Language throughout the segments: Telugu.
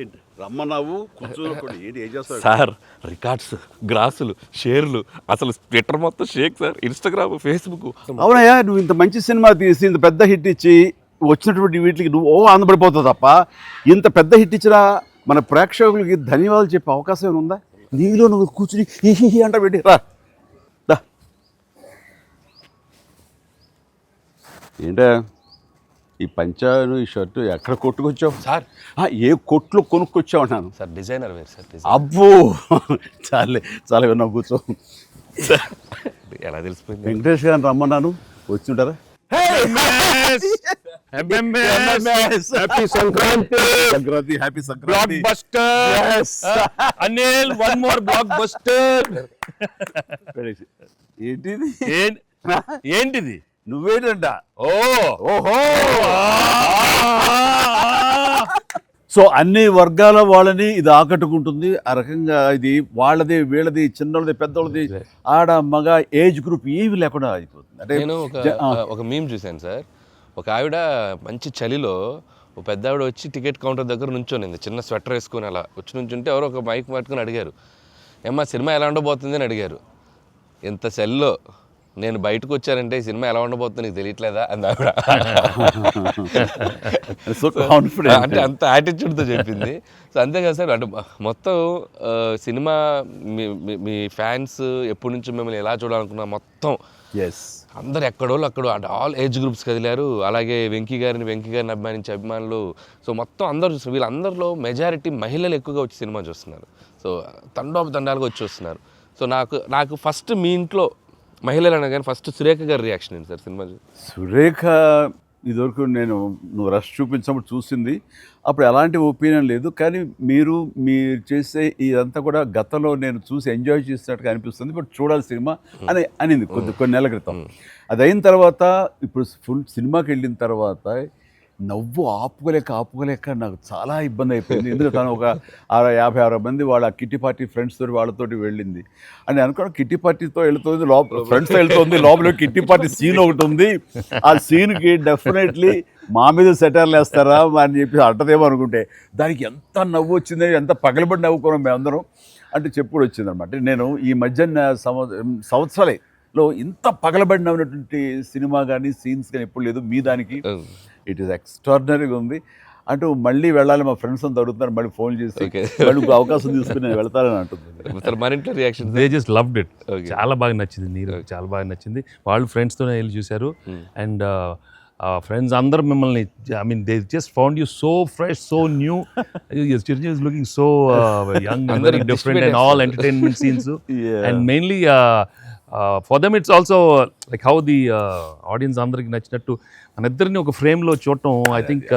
ఏంటి రమ్మన్నావు కూర్చోకుండా ఏంటి ఏం చేస్తావు? సార్ రికార్డ్స్, గ్రాసులు, షేర్లు, అసలు ట్విట్టర్ మొత్తం షేక్ సార్, ఇన్స్టాగ్రామ్, ఫేస్బుక్. అవునయ్యా, నువ్వు ఇంత మంచి సినిమా తీసి ఇంత పెద్ద హిట్ ఇచ్చి వచ్చినటువంటి వీటికి నువ్వు ఆనందపడిపోతావు తప్ప ఇంత పెద్ద హిట్ ఇచ్చినా మన ప్రేక్షకులకి ధన్యవాదాలు చెప్పే అవకాశం ఏమైనా ఉందా? నీలో నువ్వు కూర్చుని హీ అంట పెట్టి రా. ఏంటా ఈ పంచాను ఈ షర్టు ఎక్కడ కొట్టుకొచ్చావు సార్ ఏ కొట్లు కొనుక్కొచ్చావు అన్నాను. సార్ డిజైనర్ వేరు సార్. అబ్బో చాలే చాలా విన్నావు, కూర్చో. ఎలా తెలిసిపోయింది? వెంకటేష్ గారిని రమ్మన్నాను, వచ్చి ఉంటారా? Happy Sankranti. Sankranti, happy block Sankranti. Buster. Anil, one more blockbuster. ఏంటిది? ఏంటిది? నువ్వేంటంట? ఓహో. సో అన్ని వర్గాల వాళ్ళని ఇది ఆకట్టుకుంటుంది. ఆ రకంగా ఇది వాళ్ళది, వీళ్ళది, చిన్నది, పెద్దోళ్ళది, ఆడ, మగ, ఏజ్ గ్రూప్ ఏవి లేకుండా అయిపోతుంది. అంటే నేను ఒక మీమ్ చూశాను సార్. ఒక ఆవిడ మంచి చలిలో ఒక పెద్ద ఆవిడ వచ్చి టికెట్ కౌంటర్ దగ్గర నుంచోనింది, చిన్న స్వెటర్ వేసుకుని అలా వచ్చి నుంచుంటే ఎవరో ఒక మైక్ పట్టుకుని అడిగారు, ఏమ్మా సినిమా ఎలా ఉండబోతుంది అని అడిగారు. ఎంత చలిలో నేను బయటకు వచ్చానంటే ఈ సినిమా ఎలా ఉండబోతుందో నీకు తెలియట్లేదా అంది ఆవిడ. అంటే అంత యాటిట్యూడ్తో చెప్పింది. సో అంతేకాదు సార్, అంటే మొత్తం సినిమా మీ ఫ్యాన్స్ ఎప్పటి నుంచి మిమ్మల్ని ఎలా చూడాలనుకున్నా మొత్తం అందరు ఎక్కడోళ్ళు అక్కడ అంటే ఆల్ ఏజ్ గ్రూప్స్ కదిలారు. అలాగే వెంకీ గారిని అభిమానించే అభిమానులు, సో మొత్తం అందరూ చూస్తున్నారు. వీళ్ళందరిలో మెజారిటీ మహిళలు ఎక్కువగా వచ్చి సినిమా చూస్తున్నారు. సో తండాలుగా వచ్చి వస్తున్నారు. సో నాకు ఫస్ట్ మీ ఇంట్లో మహిళలు అనగానే ఫస్ట్ సురేఖ గారి రియాక్షన్ ఏంటి సార్ సినిమా? సురేఖ ఇదివరకు నువ్వు రష్ చూపించినప్పుడు చూసింది, అప్పుడు ఎలాంటి ఒపీనియన్ లేదు. కానీ మీరు చేసే ఇదంతా కూడా గతంలో నేను చూసి ఎంజాయ్ చేసినట్టుగా అనిపిస్తుంది, బట్ చూడాలి సినిమా అని అనింది కొన్ని నెలల క్రితం. అది అయిన తర్వాత ఇప్పుడు ఫుల్ సినిమాకి వెళ్ళిన తర్వాత నవ్వు ఆపుకోలేక నాకు చాలా ఇబ్బంది అయిపోయింది. ఎందుకంటే తను ఒక 50-60 మంది వాళ్ళ కిట్టి పార్టీ ఫ్రెండ్స్ తోటి వాళ్ళతోటి వెళ్ళింది. అని అనుకోవడం కిట్టి పార్టీతో వెళుతుంది, ఫ్రెండ్స్తో వెళ్తుంది, లోపల కిట్టి పార్టీ సీన్ ఒకటి ఉంది. ఆ సీన్కి డెఫినెట్లీ మా మీద సెటర్లు వేస్తారా అని చెప్పి అంటదేమో అనుకుంటే దానికి ఎంత నవ్వు వచ్చింది, ఎంత పగలబడి నవ్వుకున్నాం మేమందరం అంటే చెప్పుడు వచ్చింది అనమాట. నేను ఈ మధ్య సంవత్సరాలలో ఇంత పగలబడి నవ్వినటువంటి సినిమా కానీ సీన్స్ కానీ ఎప్పుడు లేదు. మీ దానికి ఇట్ ఈస్ ఎక్స్ట్రాడినరీగా ఉంది. అంటూ మళ్ళీ వెళ్ళాలి, మా ఫ్రెండ్స్ అంతా అడుగుతున్నారు, మళ్ళీ ఫోన్ చేసి మళ్ళీ అవకాశం తీసుకుని నేను వెళ్తానని అంటుంది. They just loved it. చాలా బాగా నచ్చింది, నీరు చాలా బాగా నచ్చింది. వాళ్ళు ఫ్రెండ్స్తోనే వెళ్ళి చూశారు. అండ్ ఫ్రెండ్స్ అందరూ మిమ్మల్ని, I mean they just found you so fresh, so new. Chiranjeevi is looking so young and very different and all entertainment scenes. And mainly for them it's also like how the audience అందరికి నచ్చినట్టు మన ఇద్దరిని ఒక ఫ్రేమ్లో చూడటం. I think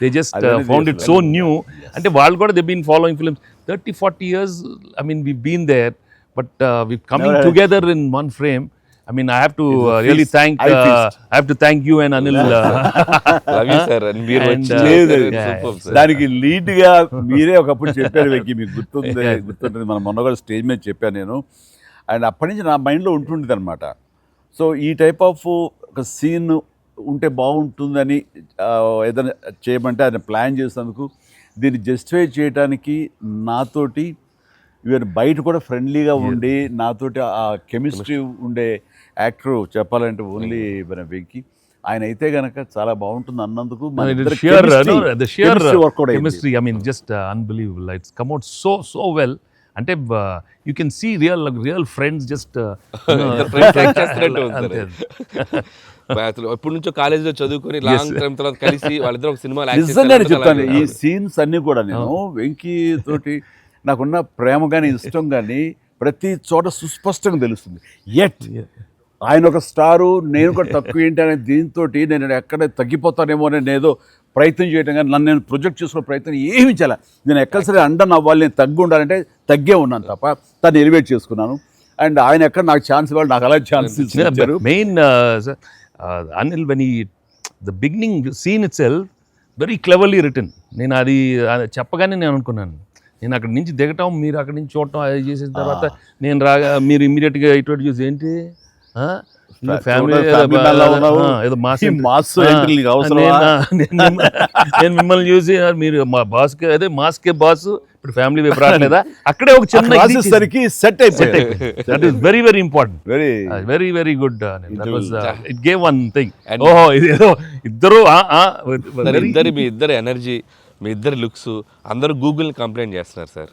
they just found it so new. అంటే వాళ్ళు కూడా they been following films 30-40 years. I mean we've been there, but we've coming together in one frame. I mean I have to really thank you and Anil. Love you sir. And మీరు దానికి లీడ్ గా మీరే ఒకప్పుడు చెప్పారు వెంకీ, మీకు గుర్తుంటుంది. మన మొన్న కూడా స్టేజ్ మీద చెప్పాను నేను. అండ్ అప్పటి నుంచి నా మైండ్లో ఉంటుండేది అనమాట. సో ఈ టైప్ ఆఫ్ ఒక సీన్ ఉంటే బాగుంటుందని ఏదైనా చేయమంటే ఆయన ప్లాన్ చేసినందుకు, దీన్ని జస్టిఫై చేయడానికి నాతోటి ఈవెన్ బయట కూడా ఫ్రెండ్లీగా ఉండి నాతోటి ఆ కెమిస్ట్రీ ఉండే యాక్టర్ చెప్పాలంటే ఓన్లీ మన వెంకీ. ఆయన అయితే గనక చాలా బాగుంటుంది అన్నందుకు chemistry, I mean just unbelievable. It's come out so well. అంటే you can see real friends just ఎప్పటి నుంచో కాలేజీలో చదువుకొని లాంగ్ టైం తర్వాత కలిసి వాళ్ళిద్దరు ఒక సినిమా నిజంగానే చెప్తాను. ఈ సీన్స్ అన్ని కూడా నేను వెంకీ తోటి నాకున్న ప్రేమ కానీ ఇష్టం కానీ ప్రతి చోట సుస్పష్టంగా తెలుస్తుంది. ఎట్ ఆయన ఒక స్టారు, నేను కూడా తక్కువ ఏంటి అనే దీంతో నేను ఎక్కడ తగ్గిపోతానేమో అని ఏదో ప్రయత్నం చేయడం కానీ నన్ను నేను ప్రొజెక్ట్ చేసుకునే ప్రయత్నం ఏమి చేయాలి. నేను ఎక్కడ సరే అండన్ అవ్వాలి, నేను తగ్గి ఉండాలంటే తగ్గే ఉన్నాను తప్ప తను ఎలివేట్ చేసుకున్నాను. అండ్ ఆయన ఎక్కడ నాకు ఛాన్స్ ఇవ్వాలి, నాకు అలా ఛాన్స్ ఇచ్చారు. Main Anil when the beginning scene it self very cleverly return. నేను అది చెప్పగానే నేను అనుకున్నాను, నేను అక్కడి నుంచి దిగటం, మీరు అక్కడి నుంచి చూడటం, అది చేసిన తర్వాత నేను రాగా మీరు ఇమ్మీడియట్గా ఇటువంటి చూసి ఏంటి ఫ్యామిలీ family man లా ఉన్నావు. ఏదో ఈ mass entry నీకు అవసరమా? నేను మిమ్మల్ని చూసి మీరు మా బాస్కి అదే మాస్కే బాస్ ఇప్పుడు ఫ్యామిలీ వైపు రావట్లేదా అక్కడే ఒక చిన్న రాసేసరికి సెట్ అయిపోయింది. That is very very important, very very very good. It gave one thing. ఓహో ఇది ఏదో ఇద్దరు మీ ఇద్దరు ఎనర్జీ, మీ ఇద్దరు లుక్స్, అందరూ గూగుల్ని కంప్లైంట్ చేస్తున్నారు సార్.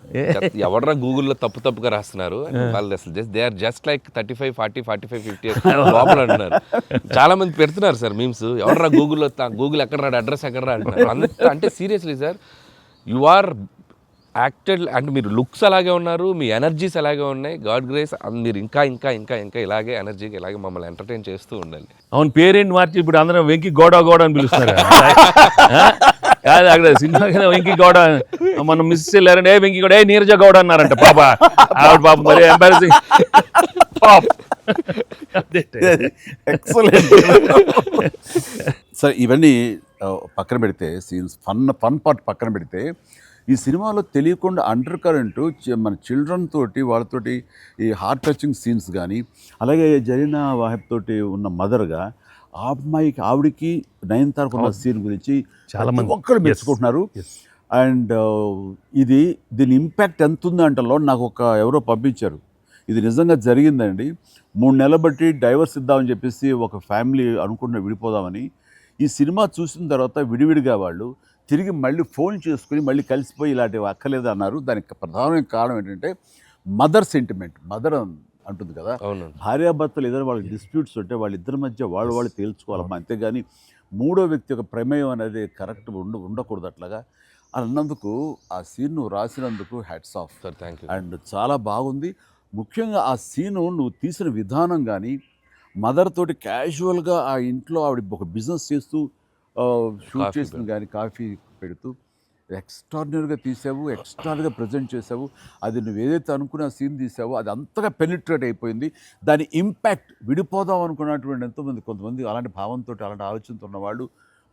ఎవడరా గూగుల్లో తప్పుగా రాస్తున్నారు వాళ్ళు, అసలు దే ఆర్ జస్ట్ లైక్ 35, 40, 45, 50 లోపల అంటున్నారు. చాలా మంది పెడుతున్నారు సార్ మీమ్స్, ఎవడరా గూగుల్లో గూగుల్ ఎక్కడ రాడు, అడ్రస్ ఎక్కడ రా అంటున్నారు. అంటే seriously sir, you are acted అంటే మీరు లుక్స్ అలాగే ఉన్నారు, మీ ఎనర్జీస్ అలాగే ఉన్నాయి. గాడ్ గ్రేస్, మీరు ఇంకా ఇంకా ఇంకా ఇంకా ఇలాగే ఎనర్జీకి ఇలాగే మమ్మల్ని ఎంటర్టైన్ చేస్తూ ఉండాలి. అవును, పేరేంటి మార్చి ఇప్పుడు అందరం వెంకి గౌడ అని పిలుస్తున్నారు. కాదు అక్కడ సినిమా వెంకి గౌడ, మనం మిస్ వెళ్ళారంటే వెంకి గౌడ, నీరజ గౌడ అన్నారంట. పాప ఆవిడ పాప మరి ఎంబారసింగ్ పాప్. ఎక్సలెంట్. సరే ఇవన్నీ పక్కన పెడితే, సీన్స్ ఫన్ పార్ట్ పక్కన పెడితే, ఈ సినిమాలో తెలియకుండా అండర్ కరెంట్ మన చిల్డ్రన్ తోటి వాళ్ళతోటి ఈ హార్ట్ టచింగ్ సీన్స్ కానీ, అలాగే జరీనా వాహిబ్ తోటి ఉన్న మదర్గా ఆ అమ్మాయికి ఆవిడికి నయనతారకు ఉన్న సీన్ గురించి చాలా మంది ఒక్కరు మెచ్చుకుంటున్నారు. అండ్ దీని ఇంపాక్ట్ ఎంత ఉంది అంటలో నాకు ఎవరో పంపించారు, ఇది నిజంగా జరిగిందండి. 3 నెలల బట్టి డైవర్స్ ఇద్దామని చెప్పేసి ఒక ఫ్యామిలీ అనుకుంటున్న విడిపోదామని, ఈ సినిమా చూసిన తర్వాత విడివిడిగా వాళ్ళు తిరిగి మళ్ళీ ఫోన్ చేసుకుని మళ్ళీ కలిసిపోయి ఇలాంటివి అక్కర్లేదు అన్నారు. దానికి ప్రధానమైన కారణం ఏంటంటే మదర్ సెంటిమెంట్. మదర్ అంటుంది కదా, భార్యాభర్తలు ఏదైనా వాళ్ళకి డిస్ప్యూట్స్ ఉంటే వాళ్ళిద్దరి మధ్య వాళ్ళు తేల్చుకోవాలమ్మా, అంతేగాని మూడో వ్యక్తి యొక్క ప్రమేయం అనేది కరెక్ట్ ఉండకూడదు. అట్లాగా అన్నందుకు ఆ సీన్ నువ్వు రాసినందుకు hats off sir, thank you. And చాలా బాగుంది. ముఖ్యంగా ఆ సీను నువ్వు తీసిన విధానం కానీ, మదర్ తోటి క్యాజువల్గా ఆ ఇంట్లో ఆవిడ ఒక బిజినెస్ చేస్తూ షూట్ చేసింది కానీ, కాఫీ పెడుతూ ఎక్స్ట్రాడినరీగా తీసావు, ఎక్స్ట్రాడినరీగా ప్రజెంట్ చేసావు. అది నువ్వు ఏదైతే అనుకున్న సీన్ తీసావో అది అంతగా పెనిట్రేట్ అయిపోయింది. దాని ఇంపాక్ట్ విడిపోదాం అనుకున్నటువంటి కొంతమంది అలాంటి భావంతో అలాంటి ఆలోచనతో ఉన్నవాళ్ళు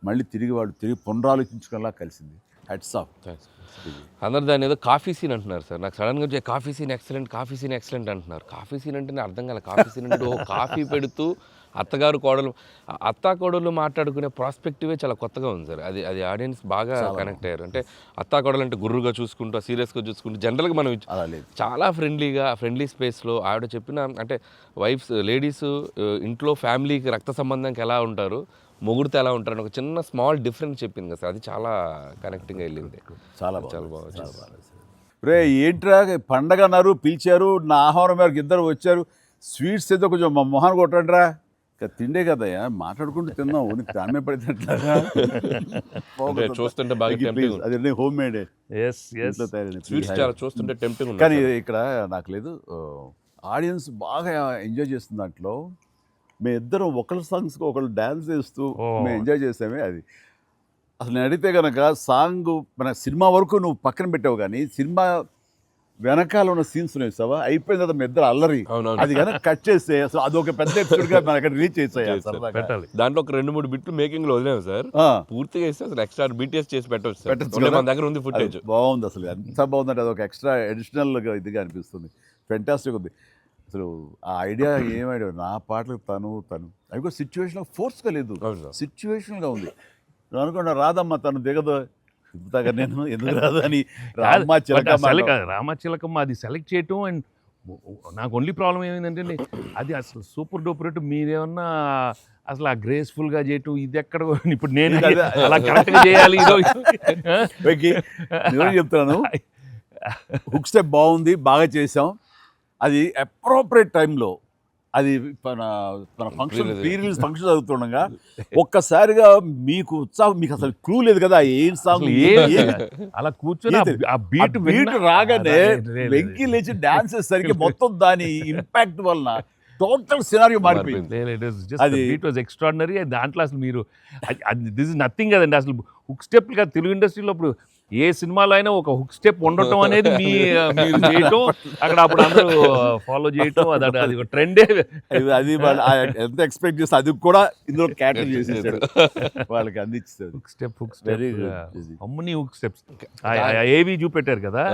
మళ్ళీ తిరిగి పునరాలోచించుకునేలా కలిసింది. Hats off. అందరు దాన్ని ఏదో కాఫీ సీన్ అంటున్నారు సార్. నాకు సడన్గా వచ్చే కాఫీ సీన్ ఎక్సలెంట్ అంటున్నారు. కాఫీ సీన్ అంటే నేను అర్థం కాలే. కాఫీ సీన్ అంటే కాఫీ పెడుతూ అత్తా కోడలు మాట్లాడుకునే ప్రాస్పెక్టివే చాలా కొత్తగా ఉంది సార్. అది ఆడియన్స్ బాగా కనెక్ట్ అయ్యారు. అంటే అత్తా కోడలు అంటే గుర్రుగా చూసుకుంటూ, సీరియస్గా చూసుకుంటూ, జనరల్గా మనం చాలా ఫ్రెండ్లీ స్పేస్లో ఆవిడ చెప్పిన, అంటే లేడీస్ ఇంట్లో ఫ్యామిలీకి రక్త సంబంధానికి ఎలా ఉంటారు, మొగుడితో ఎలా ఉంటారని ఒక చిన్న స్మాల్ డిఫరెన్స్ చెప్పింది కదా సార్. అది చాలా కనెక్టింగ్గా వెళ్ళింది. చాలా బాగుంది. రే ఏంట్రా పండగ అన్నారు, పిలిచారు, నా ఆహ్వానం మేరకు ఇద్దరు వచ్చారు, స్వీట్స్ ఏదో కొంచెం మా మొహాన్ని కొట్టండిరా. తిండే కదయ్యా, మాట్లాడుకుంటూ తిన్నాం, నీకు దాన్నే పడితే చూస్తుంటే అదే హోమ్ మేడ్ చూస్తుంటే టెంప్టింగ్. కానీ ఇక్కడ నాకు లేదు, ఆడియన్స్ బాగా ఎంజాయ్ చేస్తున్న దాంట్లో మేము ఇద్దరం ఒకళ్ళ సాంగ్స్కి ఒకళ్ళు డ్యాన్స్ చేస్తూ మేము ఎంజాయ్ చేసామే. అది అసలు నేను అడిగితే కనుక సాంగ్ మన సినిమా వరకు నువ్వు పక్కన పెట్టావు, కానీ సినిమా వెనకాల ఉన్న సీన్స్ వేసావా, అయిపోయిన తర్వాత మీ ఇద్దరు అల్లరి, అది కనుక కట్ చేస్తే అసలు అదొక పెద్ద ఎపిసోడ్గా మనకి రీచ్ చేసేయాలి. దాంట్లో ఒక 2-3 బిట్లు మేకింగ్ లో వదిలేము సార్. పూర్తిగా వేస్తే అసలు ఎక్స్ట్రా బీటీఎస్ చేసి పెట్టచ్చు. మన దగ్గర ఉంది ఫుటేజ్. బాగుంది, అసలు ఎంత బాగుందంటే అదొక ఎక్స్ట్రా అడిషనల్గా ఇదిగా అనిపిస్తుంది. ఫెంటాస్టిక్ ఉంది అసలు. ఆ ఐడియా ఏమైనా నా పాటలు తను అవి కూడా సిచ్యువేషన్ ఫోర్స్గా లేదు, సిచ్యువేషన్గా ఉంది. నువ్వు అనుకున్నా రాదమ్మా తను దిగదు, ఇంతగా నేను ఎందుకు రాదు అని రామచిలకమ్మ అది సెలెక్ట్ చేయటం. అండ్ నాకు ఓన్లీ ప్రాబ్లం ఏమైందంటే అది అసలు సూపర్ డూపర్. మీరేమన్నా అసలు ఆ గ్రేస్ఫుల్గా చేయటం, ఇది ఎక్కడ ఇప్పుడు నేను అలా కరెక్ట్గా చేయాలి. నేను చెప్తున్నాను, హుక్ స్టెప్ బాగుంది, బాగా చేసాం. అది అప్రోప్రియేట్ టైంలో, అది మన ఫంక్షన్ ఫంక్షన్ జరుగుతుండగా ఒక్కసారిగా మీకు ఉత్సాహం, మీకు అసలు క్లూ లేదు కదా ఏం సాంగ్, అలా కూర్చొని ఆ బీట్ రాగానే వెంకీ లేచి డాన్స్ చేసేసరికి మొత్తం దాని ఇంపాక్ట్ వలన టోటల్ సినారియో మారిపోయింది. అది ఇట్ వాజ్ ఎక్స్ట్రాడినరీ. దాంట్లో అసలు మీరు దిస్ ఇస్ నథింగ్ కదండి. అసలు హుక్ స్టెప్ కదా తెలుగు ఇండస్ట్రీలో ఇప్పుడు ఏ సినిమాలో అయినా ఒక హుక్ స్టెప్ ఉండటం అనేది మీరు చేయటం, అక్కడ అప్పుడు అందరూ ఫాలో చేయటం, అది ఒక ట్రెండే. అది వాళ్ళు ఎంత ఎక్స్పెక్ట్ చేస్తే అది కూడా ఇందులో క్యాటర్ చేసేసాడు, వాళ్ళకి అందించాడు. Hook step Very good. అమ్మని హుక్ స్టెప్స్ ఏవి చూపెట్టారు కదా,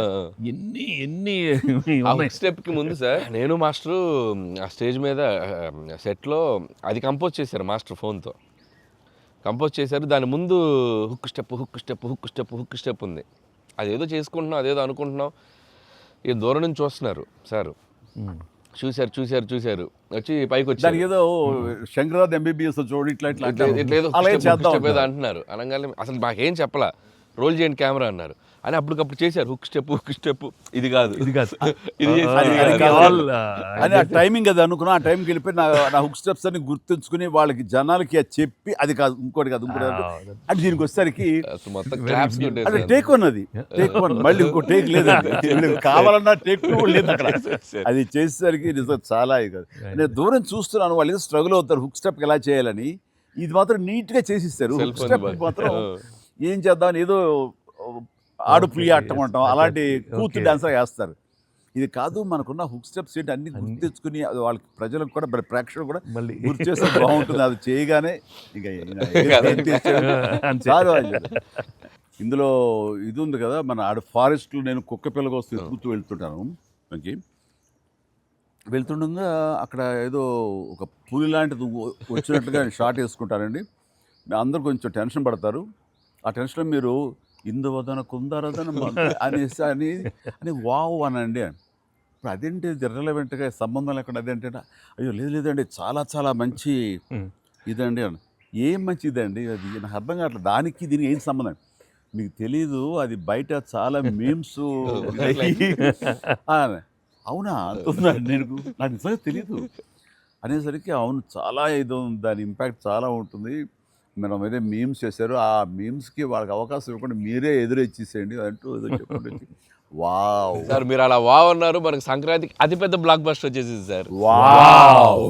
ఎన్ని స్టెప్ కి ముందు సార్ నేను మాస్టరు ఆ స్టేజ్ మీద సెట్లో అది కంపోజ్ చేశారు మాస్టర్ ఫోన్తో కంపోజ్ చేశారు. దాని ముందు hook step hook step hook step hook step ఉంది. అదేదో చేసుకుంటున్నాం, అదేదో అనుకుంటున్నాం. ఈ దూరం నుంచి చూస్తున్నారు సార్, చూశారు వచ్చి పైకి వచ్చి దానికి ఏదో శంకరాద్ ఎంబీబీఎస్ చూడు ఇట్లా ఇట్లా ఇట్లేదో స్టెప్ ఏదో అంటున్నారు. అనగానే అసలు మాకేం చెప్పలా, రోల్ చేయండి కెమెరా అన్నారు. అని అప్పటికప్పుడు చేశారు హుక్ స్టెప్ ఇది కాదు ఇది అని ఆ టైమింగ్ అది అనుకున్నా. ఆ టైంకి వెళ్ళిపోయి నా హుక్ స్టెప్స్ అని గుర్తుంచుకుని వాళ్ళకి జనాలకి అది చెప్పి అది కాదు ఇంకోటి కాదు అంటే దీనికి వచ్చేసరికి మొత్తం క్లాప్స్ అంటే టేక్ వన్, అది టేక్ వన్, మళ్ళీ ఇంకో టేక్ లేదండి, కావాలన్నా టేక్ టూ లేదు అక్కడ. అది చేసేసరికి నిజం చాలా కాదు. నేను దూరం చూస్తున్నాను, వాళ్ళు ఏదో స్ట్రగుల్ అవుతారు హుక్ స్టెప్ ఎలా చేయాలని. ఇది మాత్రం నీట్గా చేసిస్తారు. హుక్ స్టెప్ మాత్రం ఏం చేద్దామని ఏదో ఆడు పులి ఆటం అంటాం అలాంటి కూతు డాన్సర్ వేస్తారు. ఇది కాదు, మనకున్న హుక్ స్టెప్స్ ఏంటి అన్ని గుర్తు తెచ్చుకుని అది వాళ్ళకి ప్రజలకు కూడా ప్రేక్షకులు కూడా మళ్ళీ గుర్తు చేస్తే బాగుంటుంది. అది చేయగానే ఇక చాలు. ఇందులో ఇది ఉంది కదా, మన ఆడ ఫారెస్ట్లో నేను కుక్క పిల్లగా వస్తే ఎత్తుకుతూ వెళ్తుంటాను. మనకి వెళ్తుండగా అక్కడ ఏదో ఒక పులి లాంటిది వచ్చినట్టుగా షాట్ వేసుకుంటారండి. అందరూ కొంచెం టెన్షన్ పడతారు. ఆ టెన్షన్లో మీరు ఇందువదన కుందరదన అనేసి అని వావ్ అనండి. ఇప్పుడు అదేంటి ఇర్రెలవెంట్గా సంబంధం లేకుండా అదేంటే, అయ్యో లేదండి చాలా చాలా మంచి ఇదండి అని. ఏం మంచిదండి అది నాకు అర్థం కావట్లేదు. దానికి దీనికి ఏం సంబంధం మీకు తెలీదు. అది బయట చాలా మీమ్స్ అవునా అంటున్నాను నేను, నాకు నిజంగా తెలీదు అనేసరికి అవును చాలా ఇది దాని ఇంపాక్ట్ చాలా ఉంటుంది. మనం ఏదో మీమ్స్ చేశారు, ఆ మీమ్స్కి వాళ్ళకి అవకాశం ఇవ్వకుండా మీరే ఎదురొచ్చేసేయండి అంటూ ఏదో చెప్పండి. వావ్ సార్ మీరు అలా వావ్ అన్నారు, మనకి సంక్రాంతికి అతిపెద్ద బ్లాక్ బస్టర్ వచ్చేసింది సార్. వావ్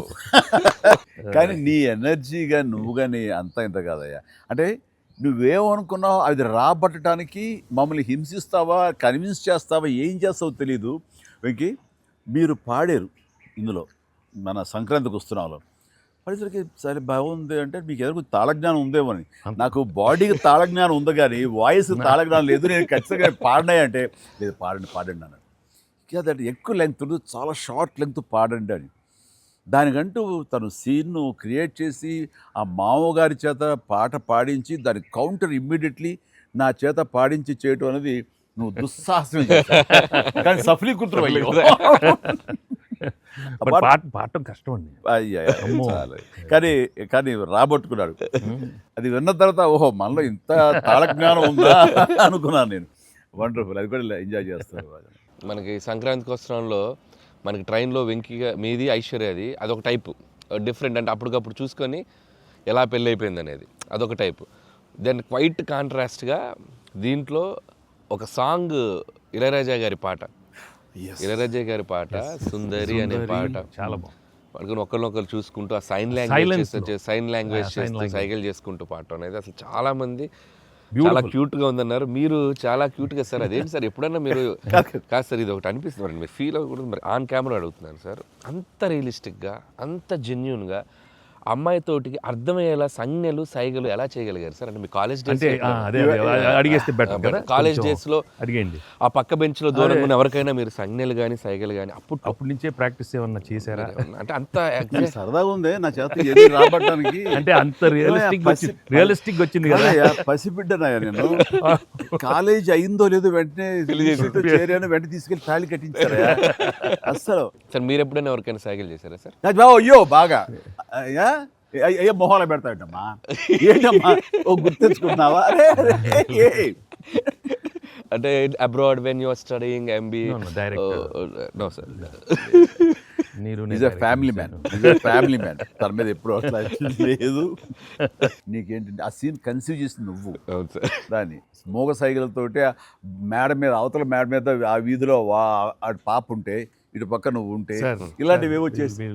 కానీ నీ ఎనర్జీగా నువ్వు కానీ అంత ఇంత కాదయ్యా. అంటే నువ్వేమనుకున్నావు అది రాబట్టడానికి మమ్మల్ని హింసిస్తావా, కన్విన్స్ చేస్తావా, ఏం చేస్తావో తెలీదు. వెంకీ మీరు పాడారు ఇందులో మన సంక్రాంతికి వస్తున్నాలో పడేసరికి సరే బాగుంది అంటే మీకు ఏదో తాళజ్ఞానం ఉందేమో అని. నాకు బాడీకి తాళజ్ఞానం ఉంది కానీ వాయిస్ తాళజ్ఞానం లేదు. నేను ఖచ్చితంగా పాడినాయి అంటే లేదు పాడండి అన్నాడు. అదంటే ఎక్కువ లెంగ్త్ చాలా షార్ట్ లెంగ్త్ పాడండి అని. దానికంటూ తను సీన్ను క్రియేట్ చేసి ఆ మామగారి చేత పాట పాడించి దాని కౌంటర్ ఇమ్మీడియట్లీ నా చేత పాడించి చేయటం అనేది నువ్వు దుస్సాహసం కానీ సఫలీకృతం అయ్యో. పాడటం కష్టం అండి. కానీ రాబట్టుకున్నాడు. అది విన్న తర్వాత ఓహో మనలో ఇంత తాళజ్ఞానం ఉందా అనుకున్నాను నేను. వండర్ఫుల్, అది కూడా ఎంజాయ్ చేస్తాను. మనకి సంక్రాంతికి వస్త్రంలో మనకి ట్రైన్లో వెంకీగా మీది ఐశ్వర్యది అదొక టైపు డిఫరెంట్, అంటే అప్పటికప్పుడు చూసుకొని ఎలా పెళ్ళి అయిపోయింది అనేది అదొక టైపు. దెన్ క్వైట్ కాంట్రాస్ట్గా దీంట్లో ఒక సాంగ్ ఇళయరాజా గారి పాట, ఇళయరాజా గారి పాట సుందరి అనే పాట చాలా బాగుంది. పడుకుని ఒకరినొకరు చూసుకుంటూ ఆ సైన్ లాంగ్వేజ్ చేస్తూ సైకిల్ చేసుకుంటూ పాట అనేది అసలు చాలా మంది చాలా క్యూట్గా ఉందన్నారు. మీరు చాలా క్యూట్గా సార్. అదేంటి సార్ ఎప్పుడన్నా మీరు కాదు సార్ ఇది ఒకటి అనిపిస్తుంది మీరు ఫీల్ అవ్వకూడదు మరి ఆన్ కెమెరా అడుగుతున్నాను సార్. అంత రియలిస్టిక్గా అంత జెన్యూన్గా అమ్మాయితోటికి అర్థమయ్యేలా సంజ్ఞలు సైగలు ఎలా చేయగలిగారు సార్? అంటే మీ కాలేజ్ డేస్ అడిగేస్తే బెటర్ కదా. కాలేజ్ డేస్లో అడిగండి ఆ పక్క బెంచ్లో దూరంగా ఉన్న ఎవరికైనా మీరు సంజ్ఞలు కానీ సైగలు కానీ అప్పటి నుంచే ప్రాక్టీస్ ఏమన్నా చేశారా? అంటే అంత సరదాగా ఉంది నా చేత రాబట్టడానికి. అంటే అంత రియలిస్టిక్ వచ్చింది కదా. పసిబిడ్డనాయా నేను. కాలేజ్ అయిందో లేదో వెంటనే చేరాను, వెంటనే తీసుకెళ్ళి తాళి కట్టించారా అస్సలు. సార్ మీరు ఎప్పుడైనా ఎవరికైనా సైకిల్ చేశారా సార్? అయ్యో బాగా అయ్యో మొహాలు పెడతాడమ్మా. ఏంటమ్మా ఓ గుర్తించుకుంటున్నావా? అంటే abroad when you are studying MBA? No sir, family man. తన మీద ఎప్పుడు అట్లా లేదు. నీకేంటంటే ఆ సీన్ కన్సీవ్ చేసింది నువ్వు. దాన్ని మోగ సైకిల్తోటి మేడ మీద అవతల మేడ మీద ఆ వీధిలో ఆ పాప ఉంటే ఇటు పక్క నువ్వు ఉంటే ఇలాంటివి ఏవో చేసి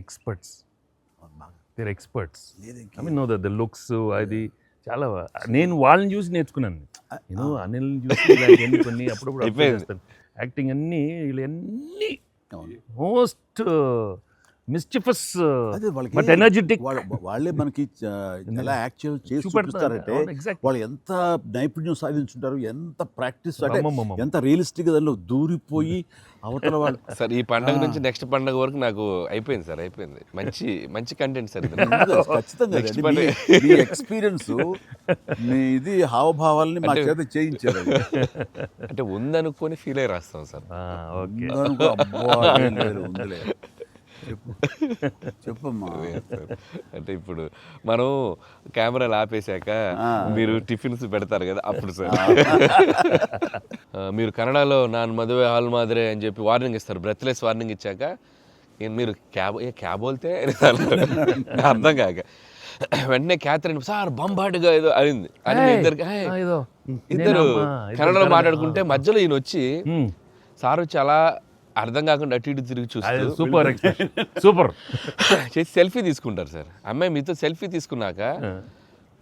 experts. They're experts. I mean, no, the looks, అది చాలా నేను వాళ్ళని చూసి నేర్చుకున్నాను. నేను అనిల్ని చూసి ఇలాంటివన్నీ కొన్ని అప్పుడప్పుడు observe చేస్తాను. యాక్టింగ్ అన్నీ వీళ్ళన్నీ మోస్ట్ మిస్చిఫస్ అదే వాళ్ళకి బట్ ఎనర్జెటిక్. వాళ్ళే మనకి ఎలా యాక్చువల్ చేసి చూపిస్తారంటే వాళ్ళు ఎంత నైపుణ్యం సాధించుంటారు, ఎంత ప్రాక్టీస్ అంటే ఎంత రియలిస్టిక్ దానిలో దూరిపోయి అవతల వాళ్ళు. సార్ ఈ పండగ నుంచి నెక్స్ట్ పండగ వరకు నాకు అయిపోయింది సార్, అయిపోయింది. మంచి మంచి కంటెంట్ సార్ ఇది. ఖచ్చితంగా Next అండి. పండగ. మీ ఎక్స్పీరియన్స్ మీ ఇది హావభావాల్ని మా చేత చేయించారు. అంటే ఉందనుకొని ఫీల్ అయ్యి రాస్తాం సార్. ఓకే, ఉందనుకో, అబ్బా, ఏం లేదు, ఉందిలే. చెప్పమ్మా. అంటే ఇప్పుడు మనం కెమెరాలు ఆపేశాక మీరు టిఫిన్స్ పెడతారు కదా అప్పుడు సార్. మీరు కన్నడలో నాన్ మదువే హాల్ మాదిరే అని చెప్పి వార్నింగ్ ఇస్తారు, బ్రెత్లెస్ వార్నింగ్ ఇచ్చాక మీరు క్యాబ్ బోల్తే అర్థం కాక వెంటనే క్యాథరిన్ సార్ బంబాటుగా ఏదో అయింది అని ఇద్దరు కన్నడలో మాట్లాడుకుంటే మధ్యలో ఈయన వచ్చి సార్ వచ్చి అలా అర్థం కాకుండా అటు ఇటు తిరిగి చూస్తారు, సూపర్ సూపర్ చేసి సెల్ఫీ తీసుకుంటారు సార్. అమ్మాయి మీతో సెల్ఫీ తీసుకున్నాక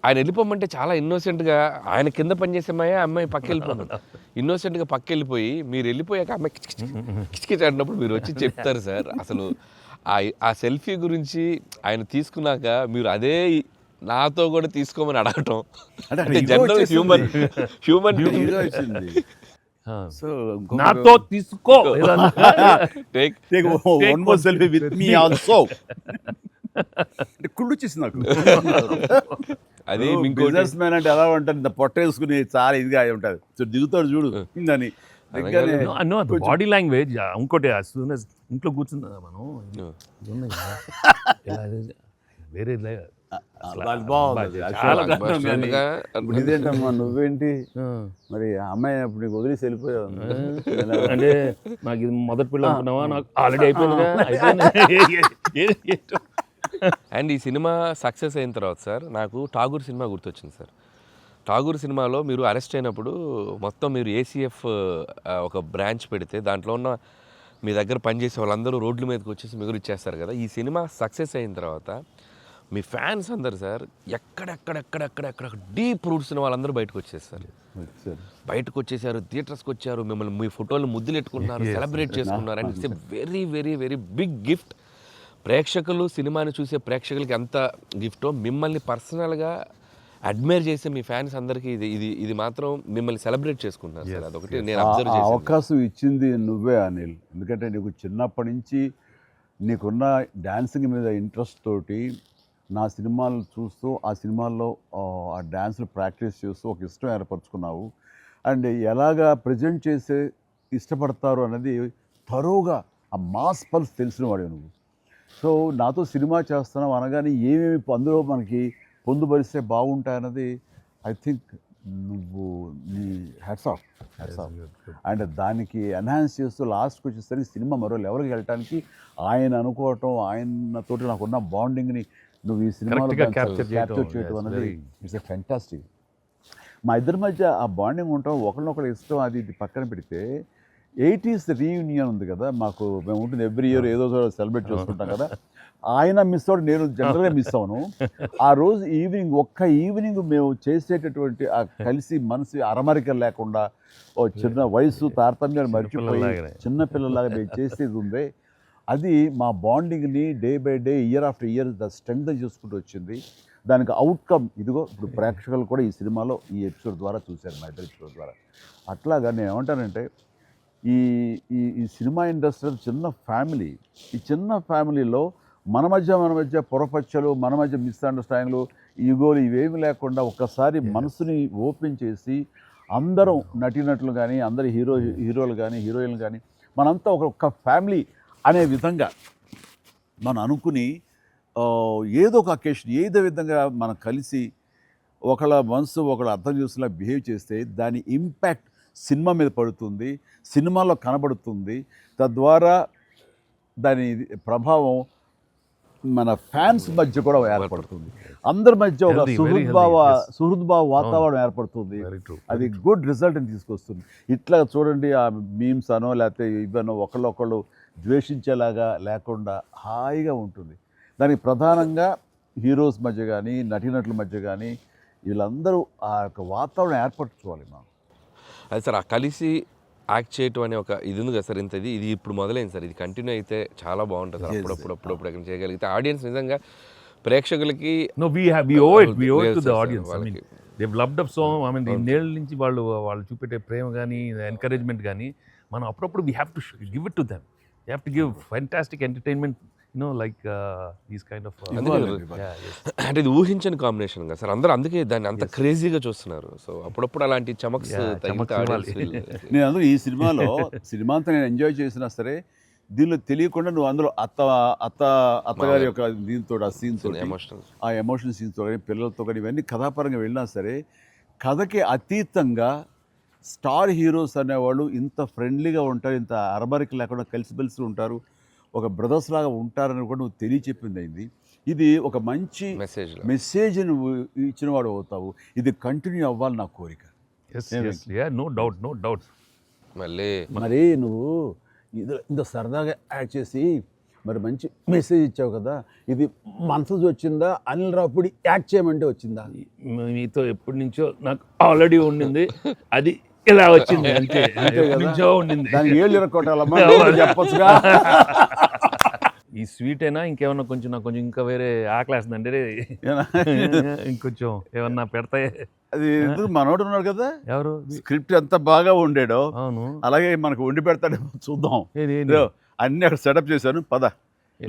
ఆయన వెళ్ళిపోమంటే చాలా ఇన్నోసెంట్గా, ఆయన కింద పనిచేసే అమ్మాయి పక్క వెళ్ళిపోతుంది, ఇన్నోసెంట్గా పక్క వెళ్ళిపోయి మీరు వెళ్ళిపోయాక అమ్మాయి కిచకిచ అంటున్నప్పుడు మీరు వచ్చి చెప్తారు సార్. అసలు ఆ సెల్ఫీ గురించి ఆయన తీసుకున్నాక మీరు అదే నాతో కూడా తీసుకోమని అడగటం అంటే జనరల్ హ్యూమన్ సో నాతో తీసుకో కుళ్ళు వచ్చేసి నాకు. అది బిజినెస్ మ్యాన్ అంటే ఎలా ఉంటుంది, పొట్ట వేసుకుని చాలా ఇదిగా ఉంటుంది. సో దిగుతాడు చూడు అని బాడీ లాంగ్వేజ్. ఇంకోటి ఇంట్లో కూర్చుందా మనం వేరే ఇదేంటమ్మా నువ్వేంటి మరి అమ్మాయి అప్పుడు నీకు వదిలేసి వెళ్ళిపోయావు అంటే నాకు ఇది మొదటి పిల్ల అనుకున్నావా, నాకు ఆల్రెడీ అయిపోయింది. అండ్ ఈ సినిమా సక్సెస్ అయిన తర్వాత సార్ నాకు ఠాగూర్ సినిమా గుర్తొచ్చింది సార్. ఠాగూర్ సినిమాలో మీరు అరెస్ట్ అయినప్పుడు మొత్తం మీరు ఏసీఎఫ్ ఒక బ్రాంచ్ పెడితే దాంట్లో ఉన్న మీ దగ్గర పనిచేసే వాళ్ళందరూ రోడ్ల మీదకి వచ్చేసి మిగురు ఇచ్చేస్తారు కదా. ఈ సినిమా సక్సెస్ అయిన తర్వాత మీ ఫ్యాన్స్ అందరు సార్ ఎక్కడెక్కడెక్కడెక్కడెక్కడ డీప్ రూట్స్ వాళ్ళందరూ బయటకు వచ్చేస్తారు, బయటకు వచ్చేసారు, థియేటర్స్కి వచ్చారు, మిమ్మల్ని మీ ఫోటోలు ముద్దులు ఎట్టుకుంటున్నారు, సెలబ్రేట్ చేసుకున్నారు. And it's a very very very big gift. ప్రేక్షకులు సినిమాని చూసే ప్రేక్షకులకి ఎంత గిఫ్టో మిమ్మల్ని పర్సనల్గా అడ్మైర్ చేసే మీ ఫ్యాన్స్ అందరికీ ఇది ఇది ఇది మాత్రం మిమ్మల్ని సెలబ్రేట్ చేసుకుంటున్నారు సార్. అదొకటి నేను అబ్జర్వ్ చేశాను. అవకాశం ఇచ్చింది నువ్వే అనిల్, ఎందుకంటే నీకు చిన్నప్పటి నుంచి నీకున్న డ్యాన్సింగ్ మీద ఇంట్రెస్ట్ తోటి నా సినిమాలు చూస్తూ ఆ సినిమాల్లో ఆ డ్యాన్స్ని ప్రాక్టీస్ చేస్తూ ఒక ఇష్టం ఏర్పరచుకున్నావు. అండ్ ఎలాగా ప్రజెంట్ చేసే ఇష్టపడతారు అనేది తరోగా ఆ మాస్ పల్స్ తెలిసిన వాడే నువ్వు. సో నాతో సినిమా చేస్తున్నావు అనగానే ఏమేమి అందులో మనకి పొందుపరిస్తే బాగుంటాయన్నది ఐ థింక్ నువ్వు నీ హ్యాట్స్ ఆఫ్. అండ్ దానికి ఎన్హాన్స్ చేస్తూ లాస్ట్కి వచ్చేసరికి సినిమా మరో లెవెల్కి వెళ్ళటానికి ఆయన అనుకోవటం, ఆయనతోటి నాకున్న బాండింగ్ని నువ్వు ఈ సినిమాలో క్యాప్చర్ చేయటం అనేది ఇట్స్ ఎ ఫెంటాస్టిక్. మా ఇద్దరి మధ్య ఆ బాండింగ్ ఉండటం, ఒకరినొకరు ఇష్టం, అది ఇది పక్కన పెడితే 80s రీయూనియన్ ఉంది కదా మాకు, మేము ఉంటుంది ఎవ్రీ ఇయర్ ఏదో సెలబ్రేట్ చేసుకుంటాం కదా. ఆయన మిస్ అవుట్, నేను జనరల్గా మిస్ అవును. ఆ రోజు ఈవినింగ్ ఒక్క ఈవినింగ్ మేము చేసేటటువంటి ఆ కలిసి మనసు అరమరికలు లేకుండా ఓ చిన్న వయసు తారతమ్యాలు మర్చిపోయి చిన్నపిల్లలాగా మేము చేసేది ఉందే, అది మా బాండింగ్ని day by day year after year strength చేసుకుంటూ వచ్చింది. దానికి అవుట్కమ్ ఇదిగో ఇప్పుడు ప్రేక్షకులు కూడా ఈ సినిమాలో ఈ ఎపిసోడ్ ద్వారా చూశారు, మా ఇద్దరు ఎపిసోడ్ ద్వారా. అట్లాగా నేను ఏమంటానంటే ఈ ఈ సినిమా ఇండస్ట్రీ చిన్న ఫ్యామిలీ. ఈ చిన్న ఫ్యామిలీలో మన మధ్య పొరపచ్చలు, మన మధ్య మిస్అండర్స్టాండింగ్లు, ఈగోలు ఇవేమి లేకుండా ఒక్కసారి మనసుని ఓపెన్ చేసి అందరం నటీనటులు కానీ, అందరు హీరోలు కానీ, హీరోయిన్లు కానీ మనంతా ఒక ఫ్యామిలీ అనే విధంగా మనం అనుకుని ఏదో ఒక అకేషన్ ఏదో విధంగా మనం కలిసి ఒకళ్ళ మనసు ఒకళ్ళు అర్థం చేసుకునేలా బిహేవ్ చేస్తే దాని ఇంపాక్ట్ సినిమా మీద పడుతుంది, సినిమాలో కనబడుతుంది. తద్వారా దాని ప్రభావం మన ఫ్యాన్స్ మధ్య కూడా ఏర్పడుతుంది, అందరి మధ్య ఒక సుహృద్భావ వాతావరణం ఏర్పడుతుంది. అది గుడ్ రిజల్ట్ని తీసుకొస్తుంది. ఇట్లా చూడండి, ఆ మీమ్స్ అనో లేకపోతే ఇవన్నో ఒకళ్ళొకళ్ళు ద్వేషించేలాగా లేకుండా హాయిగా ఉంటుంది. దానికి ప్రధానంగా హీరోస్ మధ్య కానీ, నటీనటుల మధ్య కానీ వీళ్ళందరూ ఆ యొక్క వాతావరణం ఏర్పరచుకోవాలి మనం. అది సార్ ఆ కలిసి యాక్ట్ చేయటం అనే ఒక ఇది ఉంది కదా సార్, ఇది ఇప్పుడు మొదలైంది సార్, ఇది కంటిన్యూ అయితే చాలా బాగుంటుంది సార్. అప్పుడప్పుడు ఎక్కడ చేయగలిగితే ఆడియన్స్ నిజంగా ప్రేక్షకులకి No, we owe it to the audience. I mean, they've loved up so. I mean, ఇన్నేళ్ళ నుంచి వాళ్ళు చూపెట్టే ప్రేమ కానీ ఎంకరేజ్మెంట్ కానీ మనం అప్పుడప్పుడు we have to give it to them. You have to give fantastic entertainment, like these kind of. అంటే ఇది ఊహించని కాంబినేషన్ కదా సార్, అందరూ అందుకే దాన్ని అంత క్రేజీగా చూస్తున్నారు. సో అప్పుడప్పుడు అలాంటి చమక్స్ నేను అందులో ఈ సినిమా అంతా నేను ఎంజాయ్ చేసినా సరే, దీనిలో తెలియకుండా నువ్వు అందులో అత్తగారి యొక్క దీంతో ఆ సీన్తో ఆ ఎమోషనల్ సీన్స్తో కానీ పిల్లలతో కానీ ఇవన్నీ కథాపరంగా వెళ్ళినా సరే, కథకి అతీతంగా స్టార్ హీరోస్ అనేవాళ్ళు ఇంత ఫ్రెండ్లీగా ఉంటారు, ఇంత అరబరికి లేకుండా కలిసిమెలిసి ఉంటారు, ఒక బ్రదర్స్ లాగా ఉంటారని కూడా నువ్వు తెలియచెప్పింది అయింది. ఇది ఒక మంచి మెసేజ్ నువ్వు ఇచ్చిన వాడు అవుతావు. ఇది కంటిన్యూ అవ్వాలి నా కోరిక. No doubt. మరి నువ్వు ఇంత సరదాగా యాడ్ చేసి మరి మంచి మెసేజ్ ఇచ్చావు కదా, ఇది మనసు వచ్చిందా అనిల్ రావుపూడి యాక్ట్ చేయమంటే వచ్చిందా? మీతో ఎప్పటి నుంచో నాకు ఆల్రెడీ ఉండింది, అది ఇలా వచ్చింది అంతే. నుంచో ఉండింది, దానికి ఏళ్ళు ఇరక్కొట్టాలమ్మా చెప్పొచ్చుగా. ఈ స్వీట్ అయినా ఇంకేమన్నా కొంచెం నాకు కొంచెం ఇంకా వేరే ఆకలేస్తుందంటే ఇంకొంచెం ఏమన్నా పెడతాయి. అది ఎందుకు మనోడు ఉన్నాడు కదా, ఎవరు స్క్రిప్ట్ ఎంత బాగా ఉండేడో అవును అలాగే మనకు వండి పెడతాడేమో చూద్దాం. అన్ని అక్కడ సెటప్ చేశాను, పద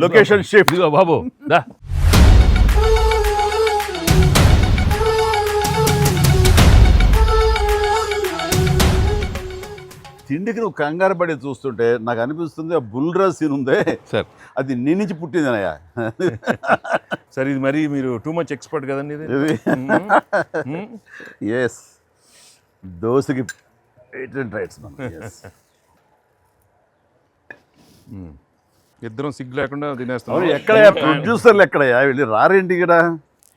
లొకేషన్ షిఫ్ట్ బాబు దా. తిండికి నువ్వు కంగారు పడి చూస్తుంటే నాకు అనిపిస్తుంది ఆ బుల్రాజ్ సీన్ ఉందే సార్, అది నీ నుంచి పుట్టిందనయ్యా. సరే ఇది మరి మీరు టూ మచ్ ఎక్స్పర్ట్ కదండి ఇది. ఎస్, దోశకి పేటెంట్ రైట్స్ మనం. ఇద్దరం సిగ్గు లేకుండా తినేస్తాం. ఎక్కడయ్యా ప్రొడ్యూసర్లు, ఎక్కడయ్యా వెళ్ళి రారేంటి ఇక్కడ?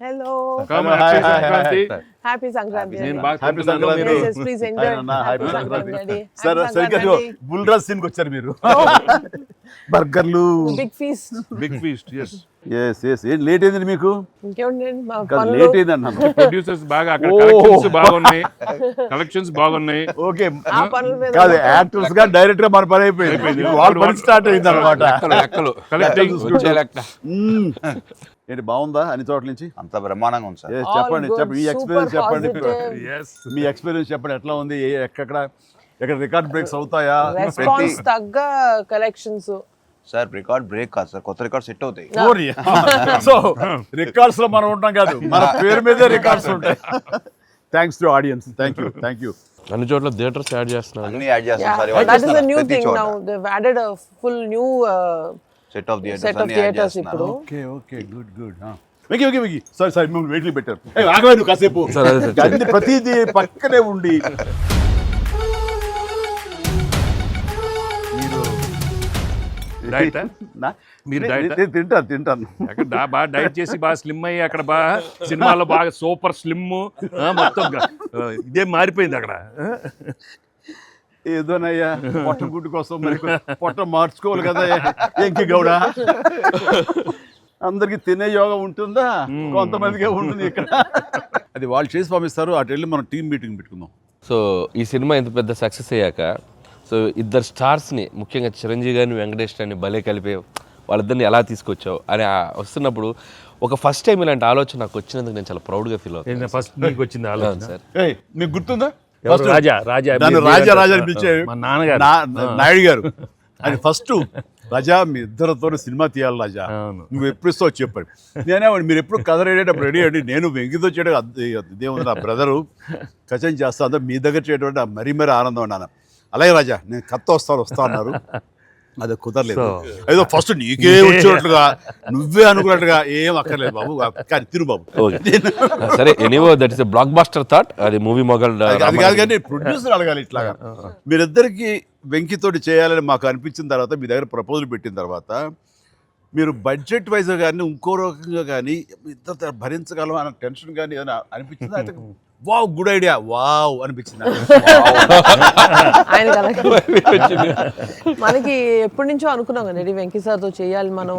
Hello. Happy Sankranti. Happy Sankranti. Please enjoy. Happy Sankranti. సరే సరిగ్గా బుల్రాజ్ సీన్కి వచ్చారు మీరు. బర్గర్లు, బిగ్ ఫీస్ట్. ఎస్ ఏం లేట్ అయింది మీకు? ఇంకేముందండి లేట్ అయింది అన్నాను. ప్రొడ్యూసర్స్ బాగా అక్కడ కలెక్షన్స్ బాగున్నాయి. ఓకే కాదు, యాక్టర్స్ గా డైరెక్ట్ గా మన పని అయిపోయింది, వాళ్ళ పని స్టార్ట్ అయింది అనమాట. ఏంటి బాగుందా అన్ని చోట్ల నుంచి? అంత బ్రహ్మాండంగా ఉంది సార్. చెప్పండి మీ ఎక్స్పీరియన్స్ చెప్పండి. మీ ఎక్స్పీరియన్స్ చెప్పండి, ఎట్లా ఉంది, ఎక్కడ రికార్డ్ బ్రేక్స్ అవుతాయా? రెస్పాన్స్ తగ్గ కలెక్షన్స్ సార్. రికార్డ్ బ్రేక్ కాదు సార్, కొత్త రికార్డ్ సెట్ అవుతాయి. సో రికార్డ్స్ లో మనం ఉంటాం కాదు, మన పేరు మీదే రికార్డ్స్ ఉంటాయి. Thanks to audience. Thank you. అన్ని చోట్ల థియేటర్స్ యాడ్ చేస్తున్నారు, అన్ని యాడ్ చేస్తాం sir. That is a new thing now. They've added a full new set of theatres ఇప్పుడు. Okay good. వెకి సారీ మిమ్మల్ని వెయిట్లు పెట్టారు. ఆగవే నువ్వు కాసేపు. అన్ని ప్రతిదీ పక్కనే ఉండి తింటాను. అక్కడ బాగా డైట్ చేసి బాగా స్లిమ్ అయ్యి అక్కడ బాగా సినిమాలో బాగా సూపర్ స్లిమ్ మొత్తం ఇదే మారిపోయింది అక్కడ. ఏదోనయ్యా పొట్ట గుడ్డు కోసం మరి పొట్ట మార్చుకోవాలి కదా ఎంకి గౌడ. అందరికి తినే యోగం ఉంటుందా? కొంతమందికే ఉంటుంది ఇక్కడ. అది వాళ్ళు చేసి పంపిస్తారు, అటు వెళ్ళి మనం టీం మీటింగ్ పెట్టుకుందాం. సో ఈ సినిమా ఇంత పెద్ద సక్సెస్ అయ్యాక, సో ఇద్దరు స్టార్స్ని ముఖ్యంగా చిరంజీవి గారిని వెంకటేష్ గారిని భలే కలిపి వాళ్ళిద్దరిని ఎలా తీసుకొచ్చావు అని వస్తున్నప్పుడు ఒక ఫస్ట్ టైం ఇలాంటి ఆలోచన నాకు వచ్చినందుకు నేను చాలా ప్రౌడ్గా ఫీల్ అవుతాను. ఫస్ట్ మీకు వచ్చింది ఆలోచన సార్. మీకు గుర్తుందా? రాజా పిలిచారు మా నాన్నగారు, నాయుడు గారు. అది ఫస్ట్ రాజా మీ ఇద్దరితో సినిమా తీయాలి రాజా, నువ్వు ఎప్పుడు ఇస్తావు చెప్పండి. నేనే మీరు ఎప్పుడు కథ రెడేటప్పుడు రెడీ అండి, నేను వెంకితో చేయడం ఇదేముంది, నా బ్రదరు కచన్ చేస్తా, అంతా మీ దగ్గర చేయడం మరీ ఆనందం అన్నాను. అలాగే రాజా నేను కథ వస్తా అన్నారు, అది కుదరలేదు. ఏదో ఫస్ట్ నీకే వచ్చేటట్లుగా నువ్వే అనుకున్నట్టుగా ఏం అక్కర్లేదు బాబు, కానీ తిరు బాబు. సరే anyway that is a blockbuster thought. అది మూవీ మొగల్ అది కాదు, కానీ ప్రొడ్యూసర్ అడగాలి ఇట్లాగా. మీరిద్దరికి వెంకితోటి చేయాలని మాకు అనిపించిన తర్వాత, మీ దగ్గర ప్రపోజల్ పెట్టిన తర్వాత, మీరు బడ్జెట్ వైజ్ కానీ ఇంకో రకంగా కానీ ఇద్దరు భరించగలం అన్న టెన్షన్ కానీ ఏదైనా అనిపించిందా? అయితే వావ్ గుడ్ ఐడియా వావ్ అనిపించింది మనకి. ఎప్పటి నుంచో అనుకున్నాం కదా వెంకీ సార్తో చేయాలి మనం,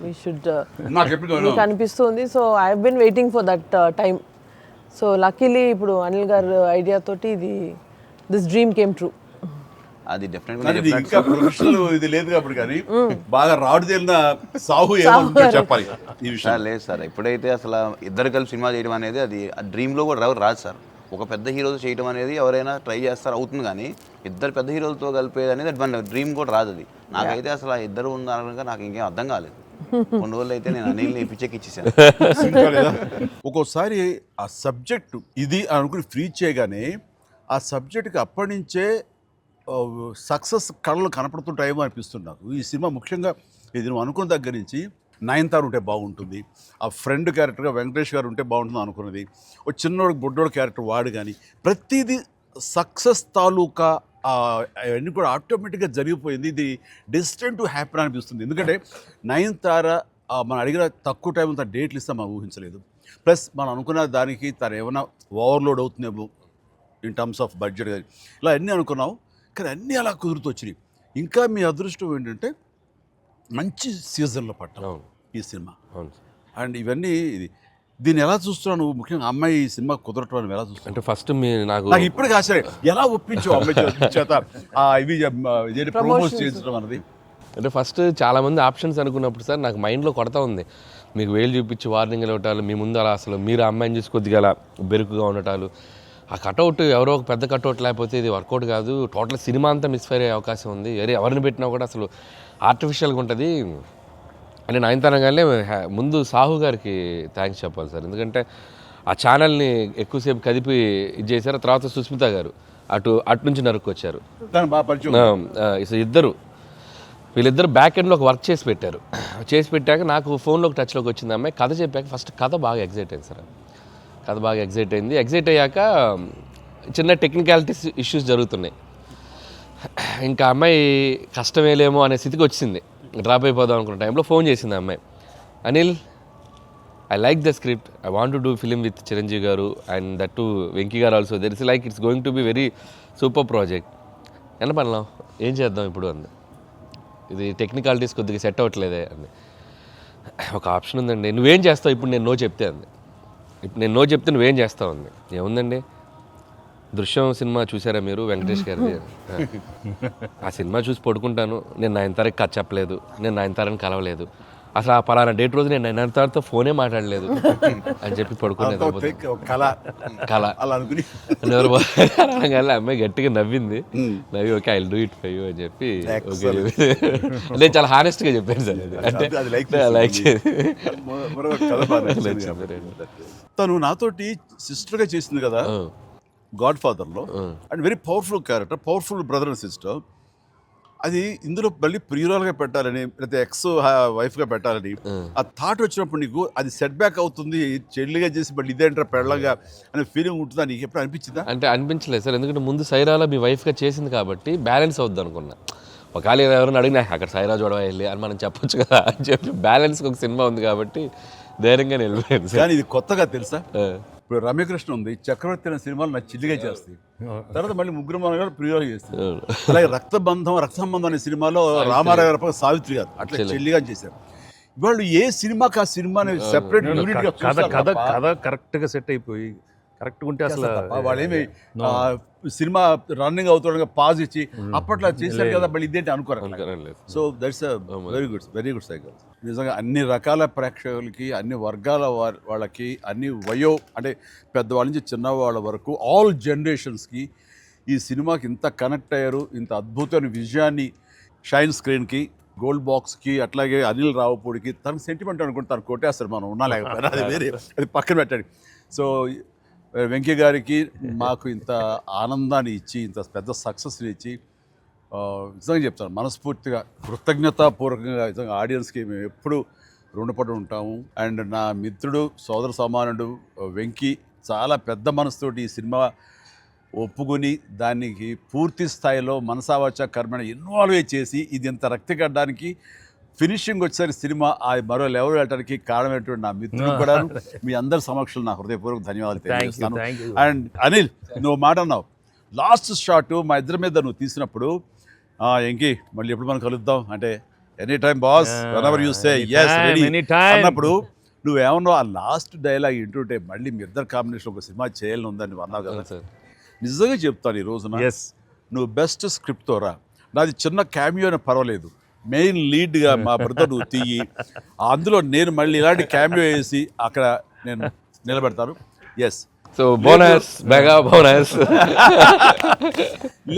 వి షుడ్, నాకు అనిపిస్తుంది. So I have been waiting for that time. So luckily ఇప్పుడు అనిల్ గారు ఐడియా తోటి దిస్ డ్రీమ్ కేమ్ ట్రూ. అది డెఫినెట్గా కానీ ఇది ఇంకా ప్రొఫెషనల్ ఇది లేదు కాబట్టి కానీ బాగా రాడు తేలిన సాహు ఏమో చెప్పాలి ఈ విషయం. సార్ లేదు సార్, ఎప్పుడైతే అసలు ఇద్దరు కలిసి సినిమా చేయడం అనేది అది డ్రీమ్లో కూడా రాదు సార్. ఒక పెద్ద హీరోతో చేయడం అనేది ఎవరైనా ట్రై చేస్తారు అవుతుంది, కానీ ఇద్దరు పెద్ద హీరోలతో కలిపేది అనేది అది మన డ్రీమ్ కూడా రాదు. అది నాకైతే అసలు ఆ ఇద్దరు ఉన్నారనగా నాకు ఇంకేం అర్థం కాలేదు. కొన్ని రోజులు అయితే నేను అనిల్ని పిచ్చెక్కిచ్చేసాను. ఒక్కోసారి ఆ సబ్జెక్ట్ ఇది అనుకుని ఫ్రీ చేయగానే ఆ సబ్జెక్ట్కి అప్పటి నుంచే సక్సెస్ కళలు కనపడుతుంటాయేమో అనిపిస్తుంది నాకు. ఈ సినిమా ముఖ్యంగా ఇది నువ్వు అనుకున్న దగ్గర నుంచి నయనతార ఉంటే బాగుంటుంది, ఆ ఫ్రెండ్ క్యారెక్టర్గా వెంకటేష్ గారు ఉంటే బాగుంటుంది అనుకున్నది, ఒక చిన్నోడు బుడ్డోడు క్యారెక్టర్ వాడు, కానీ ప్రతిదీ సక్సెస్ తాలూకా అవన్నీ కూడా ఆటోమేటిక్గా జరిగిపోయింది. ఇది డెస్టిన్ టు హ్యాపీ అనిపిస్తుంది. ఎందుకంటే నయనతార మనం అడిగిన తక్కువ టైం అంత డేట్లు ఇస్తాం మనం ఊహించలేదు. ప్లస్ మనం అనుకున్న దానికి తను ఏమైనా ఓవర్లోడ్ అవుతుందేమో ఇన్ టర్మ్స్ ఆఫ్ బడ్జెట్ కానీ ఇలా అన్నీ అనుకున్నాం, కానీ అన్నీ అలా కుదురుతూ వచ్చినాయి. ఇంకా మీ అదృష్టం ఏంటంటే మంచి సీజన్లో పట్టాం ఈ సినిమా. అండ్ ఇవన్నీ దీన్ని ఎలా చూస్తున్నావు నువ్వు? ముఖ్యంగా అమ్మాయి ఈ సినిమా కుదరటం అని ఎలా చూస్తావు? అంటే ఫస్ట్ నాకు ఇప్పటికి ఆశ్చర్యం, ఎలా ఒప్పించావు అమ్మాయి చేత ఇవి ప్రమోట్ చేయించడం అన్నది? అంటే ఫస్ట్ చాలామంది ఆప్షన్స్ అనుకున్నప్పుడు సార్ నాకు మైండ్లో కొడతా ఉంది, మీకు వేలు చూపించి వార్నింగ్ ఇవ్వటాలు, మీ ముందు అలా అసలు మీరు అమ్మాయిని చూసి కొద్దిగా అలా బెరుకుగా ఉండటాలు, ఆ కటౌట్ ఎవరో ఒక పెద్ద కటౌట్ లేకపోతే ఇది వర్కౌట్ కాదు, టోటల్ సినిమా అంతా మిస్ఫైర్ అయ్యే అవకాశం ఉంది, ఎవరిని పెట్టినా కూడా అసలు ఆర్టిఫిషియల్గా ఉంటుంది అని నయనతారగానే ముందు సాహు గారికి థ్యాంక్స్ చెప్పాలి సార్. ఎందుకంటే ఆ ఛానల్ని ఎక్కువసేపు కదిపి ఇది చేశారు. తర్వాత సుస్మిత గారు అటు నుంచి నరుక్కొచ్చారు. వీళ్ళిద్దరు బ్యాక్ ఎండ్లో ఒక వర్క్ చేసి పెట్టారు. చేసి పెట్టాక నాకు ఫోన్లోకి టచ్లోకి వచ్చింది అమ్మాయి. కథ చెప్పాక ఫస్ట్ కథ బాగా ఎగ్జైట్ అయింది సార్. కథ బాగా ఎగ్జైట్ అయింది. ఎగ్జైట్ అయ్యాక చిన్న టెక్నికాలిటీస్ ఇష్యూస్ జరుగుతున్నాయి. ఇంకా అమ్మాయి కష్టమేలేమో అనే స్థితికి వచ్చింది. డ్రాప్ అయిపోదాం అనుకున్న టైంలో ఫోన్ చేసింది అమ్మాయి, Anil I like the script, I want to do film with Chiranjeevi గారు అండ్ దట్ టు వెంకీ గారు also, there is like it's going to be very super project. ఎంత పనిలాం ఏం చేద్దాం ఇప్పుడు అంది. ఇది టెక్నికాలిటీస్ కొద్దిగా సెట్ అవ్వట్లేదే అంది. ఒక ఆప్షన్ ఉందండి, నువ్వేం చేస్తావు ఇప్పుడు నేను నో చెప్తే అంది. ఇప్పుడు నేను నో చెప్తే నువ్వేం చేస్తావు అంది. ఏముందండి, దృశ్యం సినిమా చూసారా మీరు వెంకటేష్ గారిది? ఆ సినిమా చూసి పడుకుంటాను, నేను నయనతారకి కథ చెప్పలేదు, నేను నయనతారని కలవలేదు, అసలు ఆ పలానా డేట్ రోజు నేను నయనతారతో ఫోనే మాట్లాడలేదు అని చెప్పి పడుకునేది. కళ అనగానే అమ్మాయి గట్టిగా నవ్వింది. నవ్వి okay I will do it for you అని చెప్పి ఓకే నేను చాలా హానెస్ట్గా చెప్పాను సార్. అది అంటే లైక్ తను నాతోటి సిస్టర్గా చేసింది కదా గాడ్ ఫాదర్లో, and very powerful character, powerful brother and sister. అది ఇందులో మళ్ళీ ప్రియురాలుగా పెట్టాలని లేకపోతే ఎక్స్ వైఫ్గా పెట్టాలని ఆ థాట్ వచ్చినప్పుడు నీకు అది సెట్ బ్యాక్ అవుతుంది, చెల్లిగా చేసి మళ్ళీ ఇదేంటారా పెళ్ళగా అనే ఫీలింగ్ ఉంటుందా నీకు? ఎప్పుడు అనిపించిందా? అంటే అనిపించలేదు సార్, ఎందుకంటే ముందు సైరాలో మీ వైఫ్గా చేసింది కాబట్టి బ్యాలెన్స్ అవుద్ది అనుకున్నా. ఒకవేళ ఎవరైనా అడిగినా అక్కడ సైరా చూడవా వెళ్ళి అని మనం చెప్పొచ్చు కదా అని చెప్పి బ్యాలెన్స్కి ఒక సినిమా ఉంది కాబట్టి ధైర్యంగా వెళ్ళిపోయింది. కానీ ఇది కొత్తగా తెలుసా, ఇప్పుడు రమ్యకృష్ణ ఉంది, చక్రవర్తి అనే సినిమాలు నా చిల్లిగా చేస్తాయి, తర్వాత మళ్ళీ ముగ్గురు మనగారు ప్రియులు చేస్తారు. అలాగే రక్త సంబంధం అనే సినిమాలో రామారావు గారు సావిత్రి గారు అట్లా చెల్లిగా చేశారు. వాళ్ళు ఏ సినిమాకి ఆ సినిమాని సెపరేట్ యూనిట్ గా కథ కరెక్ట్గా సెట్ అయిపోయి కరెక్ట్గా ఉంటే అసలు వాళ్ళేమి సినిమా రన్నింగ్ అవుతుండగా పాజ్ ఇచ్చి అప్పట్లో చేశారు కదా మళ్ళీ ఇదేంటి అనుకోరు. So that's very good cycle. నిజంగా అన్ని రకాల ప్రేక్షకులకి, అన్ని వర్గాల వాళ్ళకి, అన్ని అంటే పెద్దవాళ్ళ నుంచి చిన్నవాళ్ళ వరకు ఆల్ జనరేషన్స్కి ఈ సినిమాకి ఇంత కనెక్ట్ అయ్యారు. ఇంత అద్భుతమైన విజయాన్ని షైన్ స్క్రీన్కి, గోల్డ్ బాక్స్కి, అట్లాగే అనిల్ రావుపూడికి తనకు సెంటిమెంట్ అనుకుంటే తను కొట్టేస్తారు, మనం ఉన్నా లేకపోయినా అది వేరే, అది పక్కన పెట్టండి. సో వెంకీ గారికి మాకు ఇంత ఆనందాన్ని ఇచ్చి, ఇంత పెద్ద సక్సెస్ని ఇచ్చి నిజంగా చెప్తాను మనస్ఫూర్తిగా కృతజ్ఞతాపూర్వకంగా నిజంగా ఆడియన్స్కి మేము ఎప్పుడు రుణపడి ఉంటాము. అండ్ నా మిత్రుడు, సోదర సమానుడు వెంకీ చాలా పెద్ద మనసుతోటి ఈ సినిమా ఒప్పుకొని దానికి పూర్తి స్థాయిలో మనసావాచ కర్మని ఇన్వాల్వ్ చేసి ఇది ఇంత రక్తి కట్టడానికి ఫినిషింగ్ వచ్చేసరి సినిమా ఆ మరో లెవెల్ వెళ్ళడానికి కారణమైనటువంటి నా మిత్రుడు కూడా మీ అందరి సమక్షంలో నా హృదయపూర్వక ధన్యవాదాలు తెలియజేస్తాను. అండ్ అనిల్, నువ్వు మాట అన్నావు లాస్ట్ షాట్ మా ఇద్దరి మీద నువ్వు తీసినప్పుడు, ఎంకి మళ్ళీ ఎప్పుడు మనం కలుద్దాం అంటే any time boss, whenever you say yes ready అన్నప్పుడు నువ్వేమన్నా ఆ లాస్ట్ డైలాగ్ వింటుంటే మళ్ళీ మీ ఇద్దరు కాంబినేషన్ ఒక సినిమా చేయాలని ఉందని నువ్వు అన్నావు కదా సార్ నిజంగా చెప్తాను ఈ రోజున ఎస్ నువ్వు బెస్ట్ స్క్రిప్ట్తో రా నాది చిన్న క్యామియో అని పర్వాలేదు మెయిన్ లీడ్గా మా బ్రదర్ నువ్వు తీయి అందులో నేను మళ్ళీ ఇలాంటి క్యామియో వేసి అక్కడ నేను నిలబెడతాను yes so bonus mega bonus.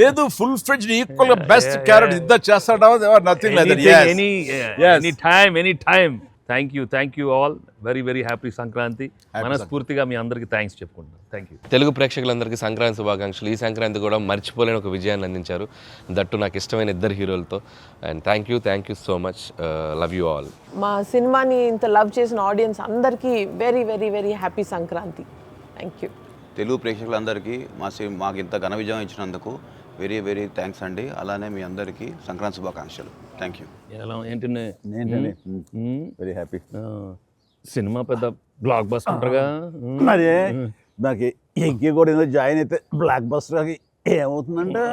లేదు ఫుల్ ఫ్రెండ్ ఈక్వల్ గా బెస్ట్ క్యారెక్టర్ ఇద్దరు చేస్తాడా nothing like any time thank you all very happy Sankranti. మనస్ఫూర్తిగా మీ అందరికి థ్యాంక్స్ చెప్పుకుంటున్నాను. Thank you. తెలుగు ప్రేక్షకులందరికీ సంక్రాంతి శుభాకాంక్షలు. ఈ సంక్రాంతి కూడా మర్చిపోలేని ఒక విజయాన్ని అందించారు, దట్టు నాకు ఇష్టమైన ఇద్దరు హీరోలతో. And thank you so much. Love you all. మా సినిమాని ఇంత లవ్ చేసిన ఆడియన్స్ అందరికీ very happy Sankranti. Thank you. Telugu ప్రేక్షకులందరికీ మాకు ఇంత ఘన విజయం ఇచ్చినందుకు వెరీ థ్యాంక్స్ అండి. అలానే మీ అందరికీ సంక్రాంతి శుభాకాంక్షలు. Thank you. ఎలా ఏంటి వెరీ హ్యాపీ సినిమా పెద్ద బ్లాక్ బస్టర్గా మరి నాకు ఇంకే కూడా ఏదో జాయిన్ అయితే బ్లాక్ బస్టర్ ఏమవుతుందంటే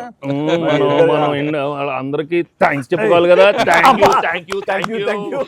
మనం అందరికీ థ్యాంక్స్ చెప్పుకోవాలి కదా. Thank you.